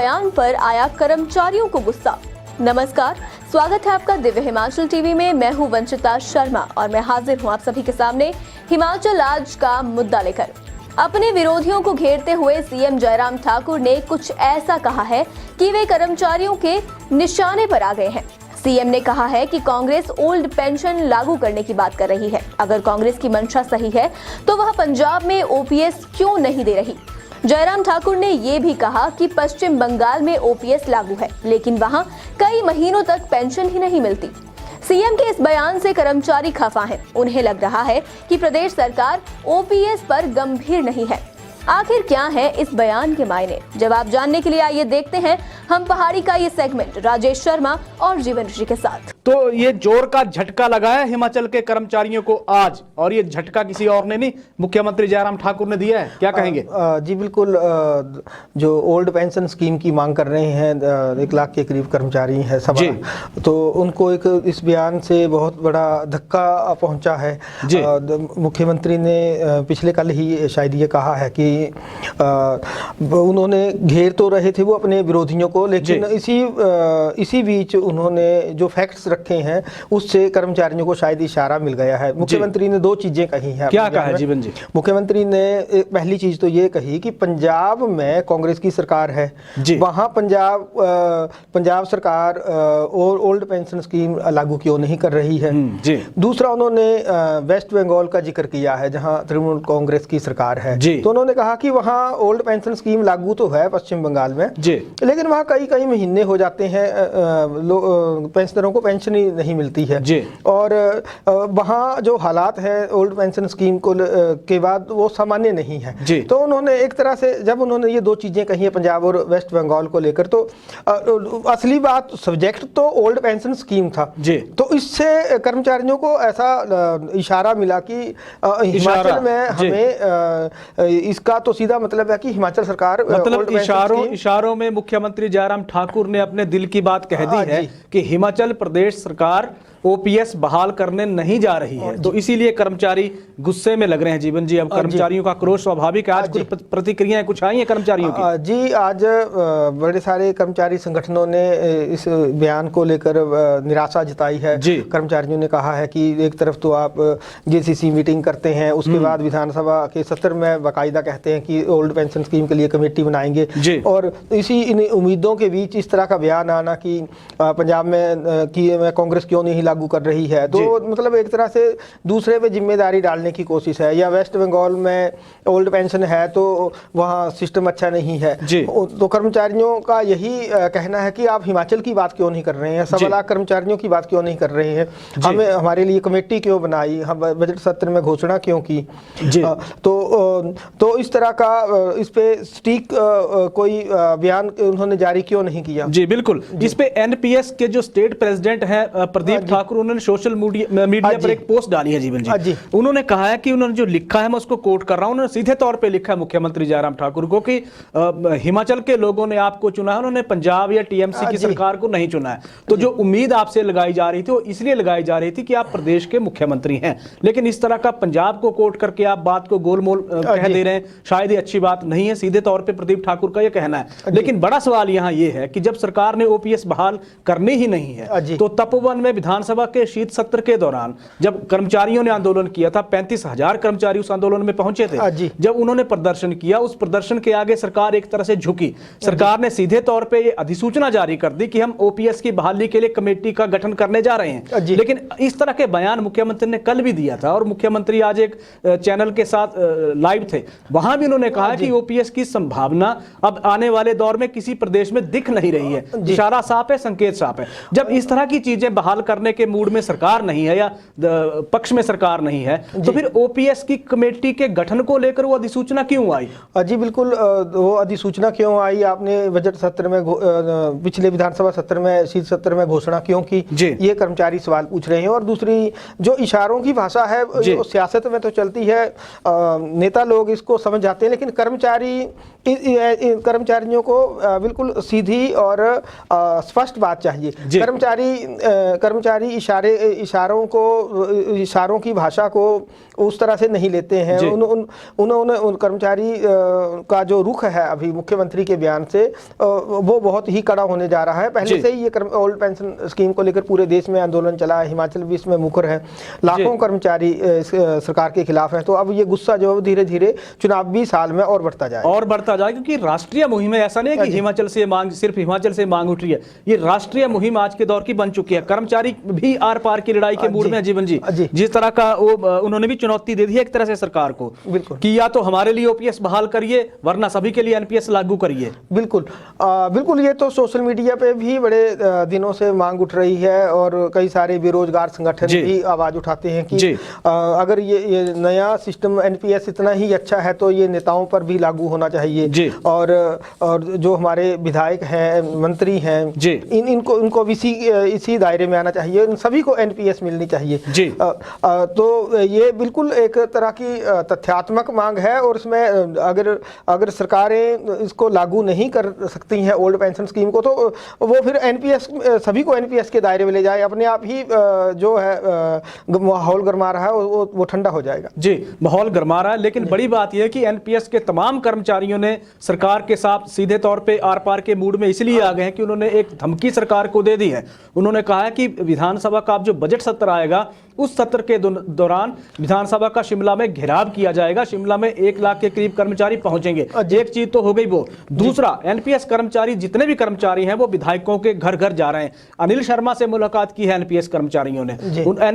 बयान पर आया कर्मचारियों को गुस्सा। नमस्कार, स्वागत है आपका दिव्य हिमाचल टीवी में। मैं हूं वंचिता शर्मा और मैं हाजिर हूं आप सभी के सामने हिमाचल आज का मुद्दा लेकर। अपने विरोधियों को घेरते हुए सीएम जयराम ठाकुर ने कुछ ऐसा कहा है कि वे कर्मचारियों के निशाने पर आ गए हैं। सीएम ने कहा है कि कांग्रेस ओल्ड पेंशन लागू करने की बात कर रही है। अगर कांग्रेस की मंशा सही है तो वह पंजाब में ओपीएस क्यों नहीं दे रही। जयराम ठाकुर ने ये भी कहा कि पश्चिम बंगाल में ओपीएस लागू है, लेकिन वहां कई महीनों तक पेंशन ही नहीं मिलती। सीएम के इस बयान से कर्मचारी खफा हैं। उन्हें लग रहा है कि प्रदेश सरकार ओपीएस पर गंभीर नहीं है। आखिर क्या है इस बयान के मायने? जवाब जानने के लिए आइए देखते हैं हम पहाड़ी का ये सेगमेंट राजेश शर्मा और जीवन ऋषि के साथ। तो ये जोर का झटका लगा है हिमाचल के कर्मचारियों को आज, और ये झटका किसी और ने नहीं, मुख्यमंत्री जयराम ठाकुर ने दिया है। क्या कहेंगे? जी बिल्कुल, जो ओल्ड पेंशन स्कीम की मांग कर रहे हैं 1 लाख के करीब कर्मचारी हैं सभा, तो उनको एक इस बयान से बहुत बड़ा धक्का पहुंचा है। मुख्यमंत्री ने पिछले कल ही शायद ये कहा है कि उन्होंने घेर तो रहे थे वो अपने विरोधियों को, लेकिन इसी बीच उन्होंने जो फैक्ट्स रखे हैं उससे कर्मचारियों को शायद इशारा मिल गया है। मुख्यमंत्री ने 2 चीजें कही हैं। क्या कहा है जीवन जी? मुख्यमंत्री ने पहली चीज तो ये कही कि पंजाब में कांग्रेस की सरकार है, वहां पंजाब सरकार और ओल्ड पेंशन स्कीम लागू क्यों नहीं कर रही है। दूसरा, उन्होंने वेस्ट बंगाल का जिक्र किया है जहां तृणमूल कांग्रेस की सरकार है, तो उन्होंने कहा कि वहां ओल्ड पेंशन स्कीम लागू तो है पश्चिम बंगाल में, लेकिन वहां कई महीने हो जाते हैं पेंशनरों को पेंशन ही नहीं मिलती है। और वहां जो हालात है ओल्ड पेंशन स्कीम को के बाद वो सामान्य नहीं है। तो उन्होंने एक तरह से जब उन्होंने ये 2 चीजें कही है पंजाब और वेस्ट बंगाल को लेकर, तो असली बात सब्जेक्ट तो ओल्ड पेंशन स्कीम था। तो इससे कर्मचारियों को ऐसा इशारा मिला कि हिमाचल में हमें इसका तो सीधा मतलब है कि हिमाचल सरकार मतलब इशारों में मुख्यमंत्री जयराम ठाकुर ने अपने दिल की बात कह दी है कि हिमाचल प्रदेश सरकार ओपीएस बहाल करने नहीं जा रही है। तो इसीलिए कर्मचारी गुस्से में लग रहे हैं। जीवन जी, अब कर्मचारियों का क्रोध स्वाभाविक है। आज कुछ प्रतिक्रियाएं कुछ आई हैं कर्मचारियों की? जी, आज बड़े सारे कर्मचारी संगठनों ने इस बयान को लेकर निराशा जताई है। कर्मचारियों ने कहा है कि एक तरफ तो आप जेसीसी मीटिंग करते हैं, उसके बाद विधानसभा के सत्र में बाकायदा कहते हैं कि ओल्ड पेंशन स्कीम के लिए कमेटी बनाएंगे, और इसी इन उम्मीदों के बीच इस तरह का बयान आना कि पंजाब में कि कांग्रेस क्यों नहीं लागू कर रही है, तो मतलब एक तरह से दूसरे पे जिम्मेदारी डालने की कोशिश है। या वेस्ट बंगाल में ओल्ड पेंशन है तो वहाँ सिस्टम अच्छा नहीं है। तो कर्मचारियों का यही कहना है कि आप हिमाचल की बात क्यों नहीं कर रहे हैं, 1.25 लाख कर्मचारियों की बात क्यों नहीं कर रहे हैं, हमारे लिए कमेटी क्यों बनाई, हम बजट सत्र में घोषणा क्यों की। तो इस तरह का इस पे स्टिक कोई बयान उन्होंने जारी क्यों नहीं किया। जी बिल्कुल, इस पे एनपीएस के जो स्टेट प्रेसिडेंट है प्रदीप ठाकुर, उन्होंने सोशल मीडिया पर एक पोस्ट डाली है जीवन जी। उन्होंने कहा है कि उन्होंने जो लिखा है मैं उसको कोट कर रहा हूं, उन्होंने सीधे तौर पे लिखा है मुख्यमंत्री जयराम ठाकुर को कि हिमाचल के लोगों ने आपको चुना है, उन्होंने पंजाब या टीएमसी की सरकार को नहीं चुना है। तो जो उम्मीद आपसे लगाई जा रही थी वो इसलिए लगाई जा रही थी कि आप प्रदेश के मुख्यमंत्री हैं, लेकिन इस तरह का पंजाब को कोट करके आप बात को गोलमोल कह दे रहे हैं, शायद ये अच्छी बात नहीं है। सीधे तौर पर प्रदीप ठाकुर का यह कहना है। लेकिन बड़ा सवाल यहां यह है कि जब सरकार ने ओपीएस बहाल करनी ही नहीं है, तो तपोवन में विधानसभा के शीत सत्र के दौरान जब कर्मचारियों ने आंदोलन किया था, 35,000 कर्मचारी उस आंदोलन में पहुंचे थे। जब उन्होंने प्रदर्शन किया, उस प्रदर्शन के आगे सरकार एक तरह से झुकी। सरकार ने सीधे तौर पे ये अधिसूचना जारी कर दी कि हम ओपीएस की बहाली के लिए कमेटी का गठन करने जा रहे हैं। लेकिन इस तरह के बयान मुख्यमंत्री ने कल भी दिया था, और मुख्यमंत्री आज एक चैनल के साथ लाइव थे, वहां भी उन्होंने कहा कि ओपीएस की संभावना अब आने वाले दौर में किसी प्रदेश में दिख नहीं रही है। इशारा साफ है, संकेत साफ है। जब इस तरह की चीजें बहाल करने के मूड में सरकार नहीं है या पक्ष में सरकार नहीं है, तो फिर ओपीएस की कमेटी के गठन को लेकर वो अधिसूचना क्यों आई? जी बिल्कुल, वो अधिसूचना क्यों आई, आपने बजट सत्र में पिछले विधानसभा सत्र में शीत सत्र में घोषणा क्यों की, ये कर्मचारी सवाल पूछ रहे हैं। और दूसरी जो इशारों की भाषा है, सियासत में तो चलती है, नेता लोग इसको समझ जाते हैं, लेकिन कर्मचारियों को बिल्कुल सीधी और स्पष्ट बात चाहिए। कर्मचारी कर्मचारी इशारों की भाषा को उस तरह से नहीं लेते हैं। उन्होंने उन कर्मचारी का जो रुख है अभी मुख्यमंत्री के बयान से वो बहुत ही कड़ा होने जा रहा है। पहले से ही ये ओल्ड पेंशन स्कीम को लेकर पूरे देश में आंदोलन चला है, हिमाचल भी इसमें मुखर है, लाखों कर्मचारी सरकार के खिलाफ हैं। तो अब ये गुस्सा जो धीरे धीरे चुनावी साल में और बढ़ता जाए क्योंकि राष्ट्रीय मुहिम है। ऐसा नहीं है कि हिमाचल से मांग, सिर्फ हिमाचल से मांग उठ रही है, ये राष्ट्रीय मुहिम आज के दौर की बन चुकी है। कर्मचारी भी आर पार की लड़ाई के मूड में जीवन जी, जिस तरह का उन्होंने भी चुनौती दे दी है एक तरह से सरकार को कि या तो हमारे लिए ओपीएस बहाल करिए वरना सभी के लिए एनपीएस लागू करिए। बिल्कुल ये तो सोशल मीडिया पे भी बड़े दिनों से मांग उठ रही है और कई सारे बेरोजगार संगठन भी आवाज उठाते हैं कि अगर ये नया सिस्टम एनपीएस इतना ही अच्छा है तो ये नेताओं पर भी लागू होना चाहिए और जो हमारे विधायक हैं, मंत्री हैं, इनको भी इसी दायरे में आना चाहिए, इन सभी को एनपीएस मिलनी चाहिए। तो ये बिल्कुल एक तरह की तथ्यात्मक मांग है और इसमें अगर सरकारें इसको लागू नहीं कर सकती हैं ओल्ड पेंशन स्कीम को, तो वो फिर एनपीएस सभी को एनपीएस के दायरे में ले जाए, अपने आप ही जो है माहौल गरमा रहा है वो ठंडा हो जाएगा। माहौल गरमा रहा है। लेकिन बड़ी बात यह है कि एनपीएस के तमाम कर्मचारियों ने सरकार के साथ सीधे तौर पे आर पार के मूड में इसलिए आ गए हैं कि उन्होंने एक धमकी सरकार को दे दी है। उन्होंने कहा है कि विधानसभा का जो बजट सत्र आएगा उस सत्र के दौरान विधानसभा का शिमला में घेराव किया जाएगा। शिमला में 1 लाख के करीब कर्मचारी पहुंचेंगे। एक चीज तो हो गई वो। दूसरा, एनपीएस कर्मचारी जितने भी कर्मचारी हैं वो विधायकों के घर घर जा रहे हैं। अनिल शर्मा से मुलाकात की है एनपीएस कर्मचारियों ने।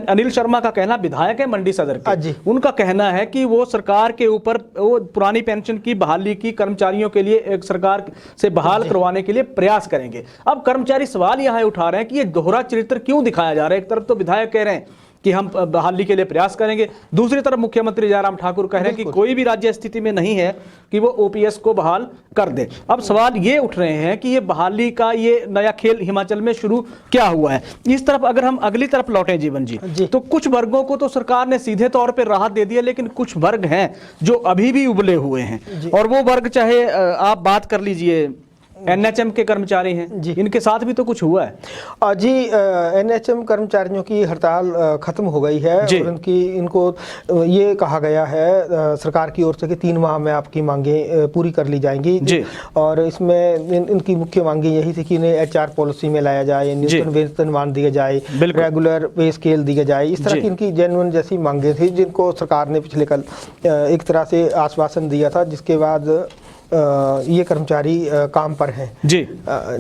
अनिल शर्मा का कहना, विधायक है मंडी सदर के, उनका कहना है कि वो सरकार के ऊपर वो पुरानी पेंशन की बहाली की कर्मचारियों के लिए एक सरकार से बहाल करवाने के लिए प्रयास करेंगे। अब कर्मचारी सवाल यहां उठा रहे हैं कि ये दोहरा चरित्र क्यों दिखाया जा रहा है। एक तरफ तो विधायक कह रहे हैं कि हम बहाली के लिए प्रयास करेंगे, दूसरी तरफ मुख्यमंत्री जयराम ठाकुर कह रहे हैं कि कोई भी राज्य स्थिति में नहीं है कि वो ओपीएस को बहाल कर दे। अब सवाल ये उठ रहे हैं कि ये बहाली का ये नया खेल हिमाचल में शुरू क्या हुआ है। इस तरफ अगर हम अगली तरफ लौटें जीवन जी, तो कुछ वर्गों को तो सरकार ने सीधे तौर पर राहत दे दी है, लेकिन कुछ वर्ग हैं जो अभी भी उबले हुए हैं। और वो वर्ग, चाहे आप बात कर लीजिए एनएचएम के कर्मचारी हैं जी, इनके साथ भी तो कुछ हुआ है जी। एनएचएम कर्मचारियों की हड़ताल खत्म हो गई है और इनको ये कहा गया है सरकार की ओर से कि 3 माह में आपकी मांगें पूरी कर ली जाएंगी जी। और इसमें इनकी मुख्य मांगे यही थी कि इन्हें एचआर पॉलिसी में लाया जाए, न्यूनतम वेतनमान दिया जाए, रेगुलर पे स्केल दिया जाए। इस तरह की इनकी जेन्युइन जैसी मांगे थी जिनको सरकार ने पिछले कल एक तरह से आश्वासन दिया था, जिसके बाद ये कर्मचारी काम पर हैं जी।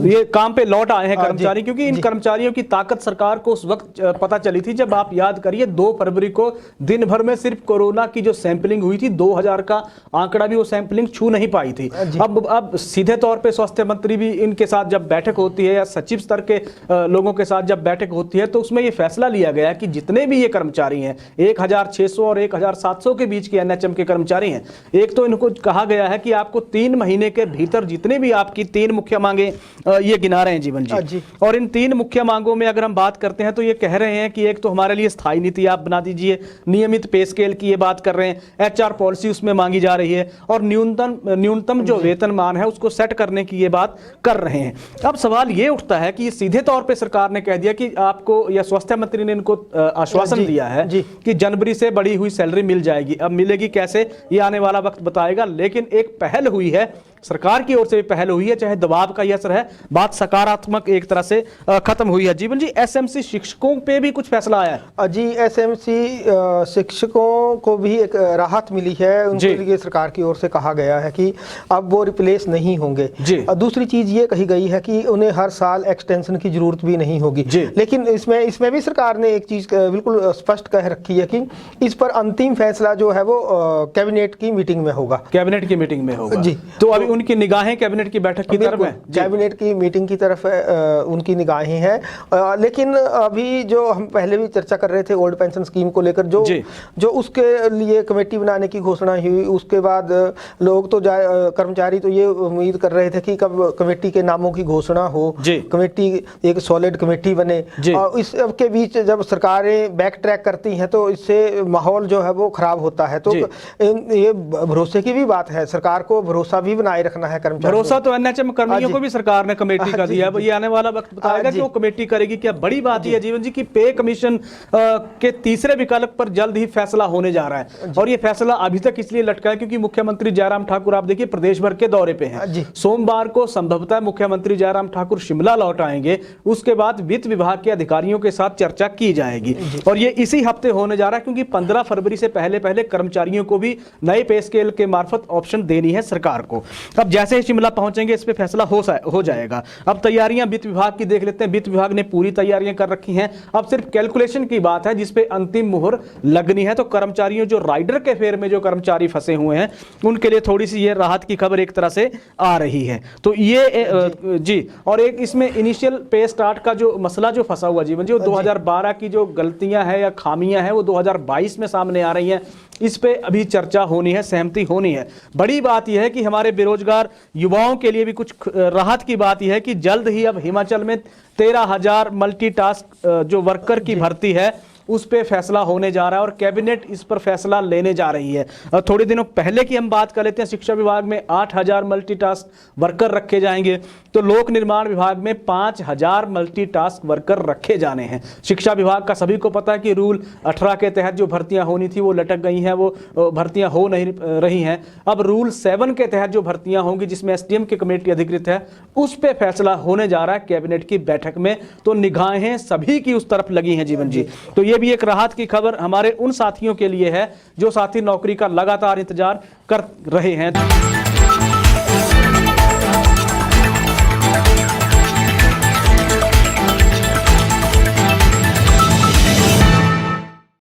ये काम पे लौट आए हैं कर्मचारी, क्योंकि इन कर्मचारियों की ताकत सरकार को उस वक्त पता चली थी जब आप याद करिए 2 फरवरी को दिन भर में सिर्फ कोरोना की जो सैंपलिंग हुई थी 2000 का आंकड़ा भी वो सैंपलिंग छू नहीं पाई थी। अब सीधे तौर पे स्वास्थ्य मंत्री भी इनके साथ जब बैठक होती है या सचिव स्तर के लोगों के साथ जब बैठक होती है तो उसमें ये फैसला लिया गया कि जितने भी ये कर्मचारी हैं 1600 और 1700 के बीच के एनएचएम के कर्मचारी हैं, एक तो इनको कहा गया है कि आपको 3 महीने के भीतर जितने भी आपकी 3 मुख्य मांगे ये गिना रहे हैं जीवन जी। और इन 3 मुख्य मांगों में अगर हम बात करते हैं तो ये कह रहे हैं कि एक तो हमारे लिए स्थायी नीति आप बना दीजिए, नियमित पे स्केल की ये बात कर रहे हैं, एचआर पॉलिसी उसमें मांगी जा रही है और न्यूनतम जो वेतनमान है उसको सेट करने की ये बात कर रहे हैं। अब सवाल ये उठता है कि सीधे तौर पर सरकार ने कह दिया कि आपको, या स्वास्थ्य मंत्री ने इनको आश्वासन दिया है कि जनवरी से बढ़ी हुई सैलरी मिल जाएगी। अब मिलेगी कैसे ये आने वाला वक्त बताएगा, लेकिन एक पहल हुई है, सरकार की ओर से भी पहल हुई है, चाहे दबाव का ही असर है, बात सकारात्मक एक तरह से खत्म हुई है। जीवन जी, एसएमसी शिक्षकों पे भी कुछ फैसला आया है जी। एसएमसी शिक्षकों को भी एक राहत मिली है, उनके लिए सरकार की ओर से कहा गया है कि अब वो रिप्लेस नहीं होंगे। दूसरी चीज ये कही गई है कि उन्हें हर साल एक्सटेंशन की जरूरत भी नहीं होगी। लेकिन इसमें भी सरकार ने एक चीज बिल्कुल स्पष्ट कह रखी है कि इस पर अंतिम फैसला जो है वो कैबिनेट की मीटिंग में होगा। कैबिनेट की मीटिंग में होगा जी। तो अभी उनकी निगाहें कैबिनेट की बैठक की तरफ है, कैबिनेट की मीटिंग की तरफ उनकी निगाहें हैं। लेकिन अभी जो हम पहले भी चर्चा कर रहे थे ओल्ड पेंशन स्कीम को लेकर, जो उसके लिए कमेटी बनाने की घोषणा हुई, उसके बाद लोग तो कर्मचारी तो ये उम्मीद कर रहे थे कि कब कमेटी के नामों की घोषणा हो, कमेटी एक सॉलिड कमेटी बने। और इसके बीच जब सरकारें बैक ट्रैक करती हैं तो इससे माहौल जो है वो खराब होता है। तो ये भरोसे की भी बात है, सरकार को भरोसा भी बनाया बनाए रखना है कर्मचारियों। भरोसा तो एनएचएम कर्मियों को भी सरकार ने कमेटी का दिया है, ये आने वाला वक्त बताएगा कि वो कमेटी करेगी क्या। बड़ी बात यह है जीवन जी की पे कमीशन के तीसरे विकल्प पर जल्द ही फैसला होने जा रहा है, और ये फैसला अभी तक इसलिए लटका है क्योंकि मुख्यमंत्री जयराम ठाकुर आप देखिए प्रदेश भर के दौरे पे हैं। सोमवार को संभवतः मुख्यमंत्री जयराम ठाकुर शिमला लौट आएंगे, उसके बाद वित्त विभाग के अधिकारियों के साथ चर्चा की जाएगी, और ये इसी हफ्ते होने जा रहा है क्योंकि 15 फरवरी से पहले पहले कर्मचारियों को भी नए पे स्केल के मार्फत ऑप्शन देनी है सरकार को। अब जैसे ही शिमला पहुंचेंगे इस पे फैसला हो जाएगा। अब तैयारियां वित्त विभाग की देख लेते हैं। वित्त विभाग ने पूरी तैयारियां कर रखी हैं, अब सिर्फ कैलकुलेशन की बात है जिसपे अंतिम मुहर लगनी है। तो कर्मचारियों जो राइडर के फेर में जो कर्मचारी फंसे हुए हैं उनके लिए थोड़ी सी ये राहत की खबर एक तरह से आ रही है। तो ये जी, और एक इसमें इनिशियल पे स्टार्ट का जो मसला जो फंसा हुआ जीवन जी, वो 2012 की जो गलतियां हैं या खामियां हैं वो 2022 में सामने आ रही हैं, इस पे अभी चर्चा होनी है, सहमति होनी है। बड़ी बात यह है कि हमारे बेरोजगार युवाओं के लिए भी कुछ राहत की बात यह है कि जल्द ही अब हिमाचल में 13,000 मल्टीटास्क जो वर्कर की भर्ती है उस पे फैसला होने जा रहा है और कैबिनेट इस पर फैसला लेने जा रही है। थोड़े दिनों पहले की हम बात कर लेते हैं, शिक्षा विभाग में 8,000 मल्टीटास्क वर्कर रखे जाएंगे, तो लोक निर्माण विभाग में 5,000 मल्टीटास्क वर्कर रखे जाने हैं। शिक्षा विभाग का सभी को पता है कि रूल 18 के तहत जो भर्तियां होनी थी वो लटक गई हैं, वो भर्तियां हो नहीं रही हैं। अब रूल 7 के तहत जो भर्तियां होंगी जिसमें एसडीएम की कमेटी अधिकृत है उस पर फैसला होने जा रहा है कैबिनेट की बैठक में। तो निगाहें सभी की उस तरफ लगी हैं जीवन जी। तो ये भी एक राहत की खबर हमारे उन साथियों के लिए है जो साथी नौकरी का लगातार इंतजार कर रहे हैं।